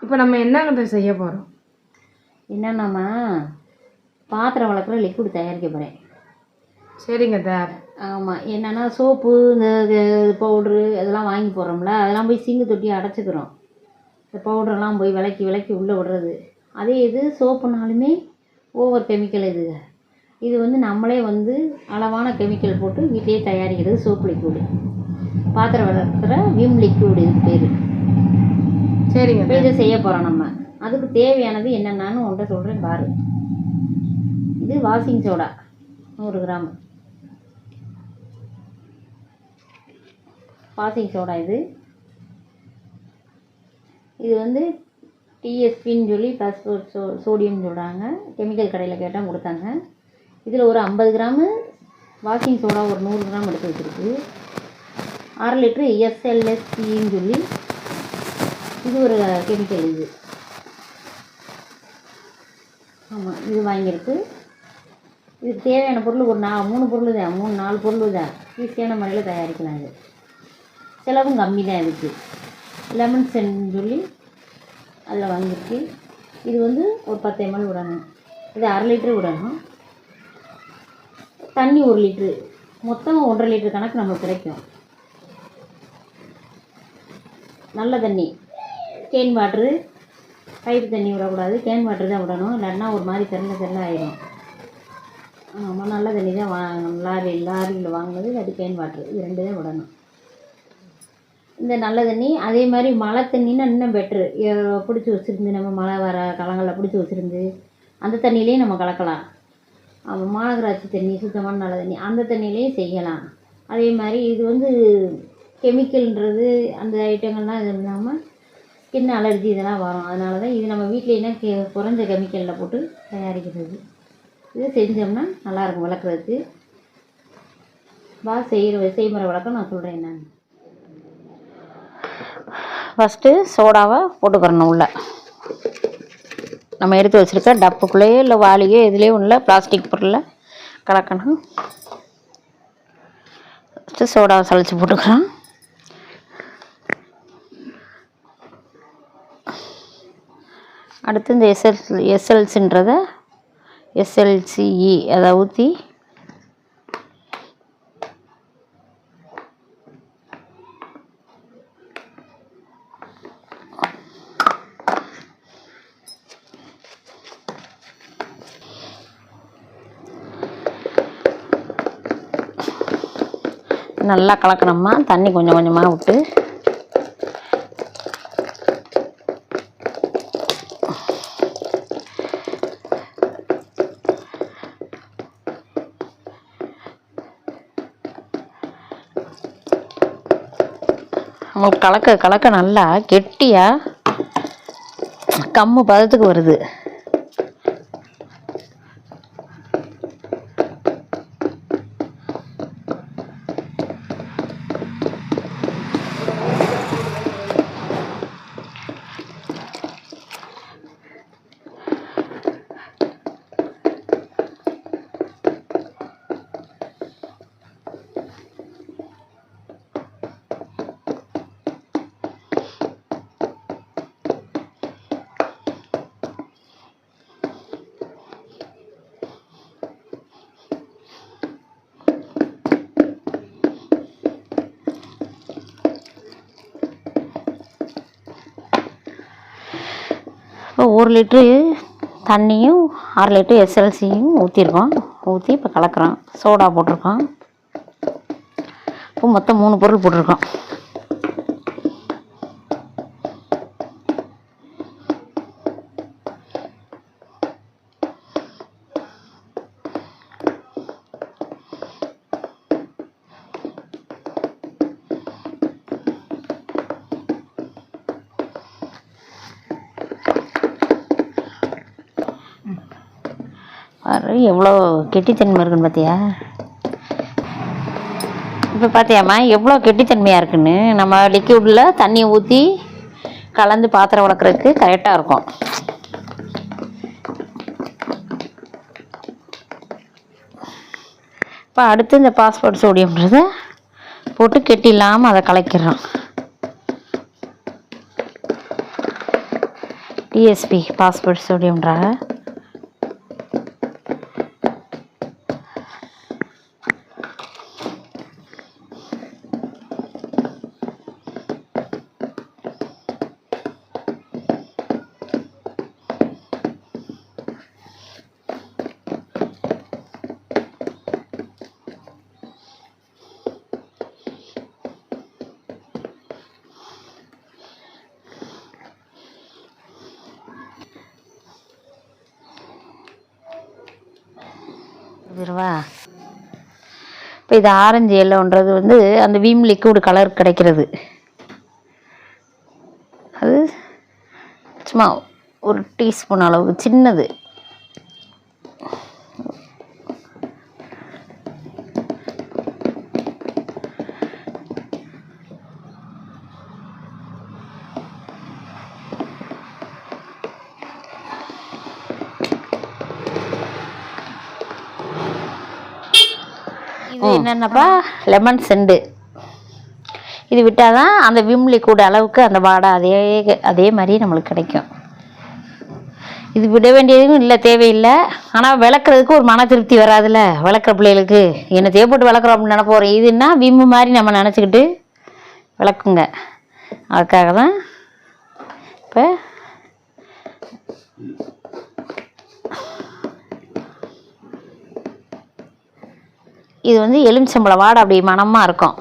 இப்போ நம்ம என்னங்க செய்ய போகிறோம்? என்னென்னம்மா பாத்திரம் வளர்க்குற லிக்விட் தயாரிக்க போகிறேன். சரிங்க சார். ஆமாம், என்னென்னா சோப்பு இந்த பவுட்ரு இதெல்லாம் வாங்கி போடுறோம்ல, அதெல்லாம் போய் சிங்கு தொட்டி அடைச்சிக்கிறோம். இந்த பவுடரெல்லாம் போய் விளக்கி உள்ளே விடுறது. அதே இது சோப்புனாலுமே ஓவர் கெமிக்கல் இது வந்து நம்மளே வந்து அளவான கெமிக்கல் போட்டு வீட்டிலே தயாரிக்கிறது சோப்பு லிக்விடு. பாத்திரம் வளர்க்குற விம் லிக்விடு இது பேர். சரிங்க. இப்போ இதை செய்ய போகிறோம் நம்ம. அதுக்கு தேவையானது என்னென்னு உன்கிட்ட சொல்கிறேன் பாரு. இது washing soda 100 gram. Washing soda இது வந்து டிஎஸ்பின்னு சொல்லி ப்ளஸ் சோடியம் சொல்கிறாங்க. கெமிக்கல் கடையில் கேட்டால் கொடுத்தாங்க. இதில் ஒரு 50 கிராமு வாஷிங் சோடா ஒரு 100 கிராம் எடுத்து வச்சுருக்கு. 1/2 லிட்ரு எஸ்எல்எஸ்சின்னு சொல்லி இது ஒரு கெமிக்கல் ஆமாம், இது வாங்கியிருக்கு. இதுக்கு தேவையான பொருள் ஒரு 3 பொருள் தான், 3-4 பொருள் தான். ஈஸியான முறையில் தயாரிக்கலாம். இது செலவும் கம்மி தான். இதுக்கு லெமன் சென்னு சொல்லி அதில் வாங்கியிருக்கு. இது வந்து ஒரு 10 ml விடணும். இது 1/2 லிட்ரு விடணும். தண்ணி 1 லிட்ரு, மொத்தம் 1.5 லிட்ரு கணக்கு நமக்கு கிடைக்கும். நல்ல தண்ணி, கேன் வாட்ரு, பைப்பு தண்ணி விடக்கூடாது, கேன் வாட்ரு தான் விடணும். இல்லைன்னா ஒரு மாதிரி தெரியல ஆயிடும். ஆமாம், நல்ல தண்ணி தான் லாரியில் வாங்கினது. அது கேன் வாட்ரு, இது 2 தான் விடணும். இந்த நல்ல தண்ணி அதே மாதிரி மழை தண்ணின்னா இன்னும் பெட்ரு. பிடிச்சி வச்சுருந்து நம்ம மழை வர காலங்களில் பிடிச்சி வச்சுருந்து அந்த தண்ணியிலையும் நம்ம கலக்கலாம். மாநகராட்சி தண்ணி, சுத்தமான நல்ல தண்ணி, அந்த தண்ணியிலையும் செய்யலாம். அதே மாதிரி இது வந்து கெமிக்கல்ன்றது அந்த ஐட்டங்கள்லாம் இது இல்லாமல் ஸ்கின் அலர்ஜி இதெல்லாம் வரும். அதனால தான் இது நம்ம வீட்டிலேனா குறைஞ்ச கெமிக்கலில் போட்டு தயாரிக்கிறது. இது செஞ்சோம்னா நல்லாயிருக்கும் விளக்குறதுக்கு. செய்முறை விளக்கம் நான் சொல்கிறேன். என்னன்னு ஃபஸ்ட்டு சோடாவை போட்டுக்கிறணும். உள்ள நம்ம எடுத்து வச்சுருக்க டப்புக்குள்ளேயோ இல்லை வாளியோ எதுலேயோ உள்ள பிளாஸ்டிக் பொருளில் கலக்கணும். ஃபஸ்ட்டு சோடாவை சளிச்சு போட்டுக்கலாம். அடுத்து இந்த எஸ்எல்சின்றதை எஸ்எல்சிஇ அதை ஊற்றி நல்லா கலக்கணுமா. தண்ணி கொஞ்சம் கொஞ்சமாக விட்டு உங்களுக்கு கலக்க நல்லா கெட்டியாக கம்மு பதத்துக்கு வருது. இப்போ 1 லிட்ரு தண்ணியும் 1/2 லிட்ரு எஸ்எல்சியும் ஊற்றிருக்கோம். ஊற்றி இப்போ கலக்கிறோம். சோடா போட்டிருக்கோம். இப்போ மொத்தம் 3 பொருள் போட்டிருக்கோம். பாரு எவ்வளோ கெட்டித்தன்மை இருக்குன்னு பார்த்தியா? இப்போ பார்த்தியாம்மா எவ்வளோ கெட்டித்தன்மையாக இருக்குன்னு. நம்ம லிக்விடில் தண்ணியை ஊற்றி கலந்து பாத்திரம் வளர்க்குறதுக்கு கரெக்டாக இருக்கும். இப்போ அடுத்து இந்த பாஸ்போர்ட் சோடியம்ன்றதை போட்டு கெட்டி இல்லாமல் அதை கலக்கிடுறோம். DSP passport சோடியம்ன்றாங்க. இதுவா இப்போ இது ஆரஞ்சு எல்லோன்றது வந்து அந்த வீம் லிக்விட் கலர் கிடைக்கிறது. அது சும்மா ஒரு டீஸ்பூன் அளவுக்கு சின்னது. இது என்னென்னப்பா லெமன் செண்டு. இது விட்டால் தான் அந்த விம் லிக்விட் அளவுக்கு அந்த வாடை அதே மாதிரி நம்மளுக்கு கிடைக்கும். இது விட வேண்டியதும் இல்லை, தேவையில்லை. ஆனால் விளக்குறதுக்கு ஒரு மன திருப்தி வராதுல்ல விளக்குற பிள்ளைகளுக்கு. என்ன தேவைப்பட்டு விளக்குறோம் அப்படின்னு நினைப்போம். இதுன்னா விம்மு மாதிரி நம்ம நினச்சிக்கிட்டு விளக்குங்க. அதுக்காக தான் இப்போ இது வந்து எலுமிச்சம்பழம் வாடை அப்படி மணமாக இருக்கும்.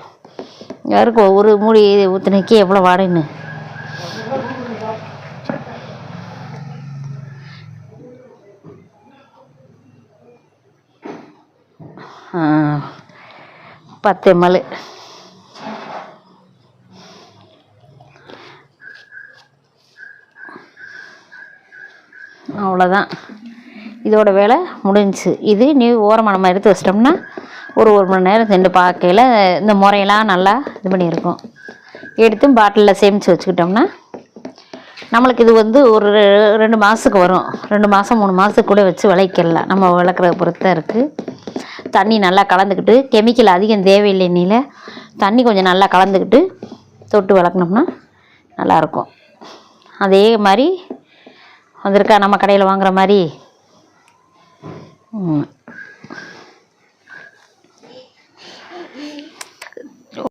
யாருக்கும் ஒவ்வொரு மூடி ஊற்றுனைக்கே எவ்வளோ வாடைன்னு. பத்து ml. அவ்வளோதான், இதோட வேலை முடிஞ்சிச்சு. இது நீ ஓரமாக நம்ம எடுத்து வச்சிட்டோம்னா ஒரு மணி நேரம் சென்று பார்க்கையில் இந்த முறையெல்லாம் நல்லா இது பண்ணியிருக்கும். எடுத்து பாட்டிலில் சேமித்து வச்சுக்கிட்டோம்னா நம்மளுக்கு இது வந்து ஒரு 2 மாதத்துக்கு வரும். 2 மாதம் 3 மாதத்துக்கு கூட வச்சு விளைக்கலாம். நம்ம விளக்குறத பொறுத்து தான் இருக்குது. தண்ணி நல்லா கலந்துக்கிட்டு, கெமிக்கல் அதிகம் தேவையில்லைனில தண்ணி கொஞ்சம் நல்லா கலந்துக்கிட்டு தொட்டு விளக்குனோம்னா நல்லாயிருக்கும். அதே மாதிரி வந்திருக்கா நம்ம கடையில் வாங்குகிற மாதிரி.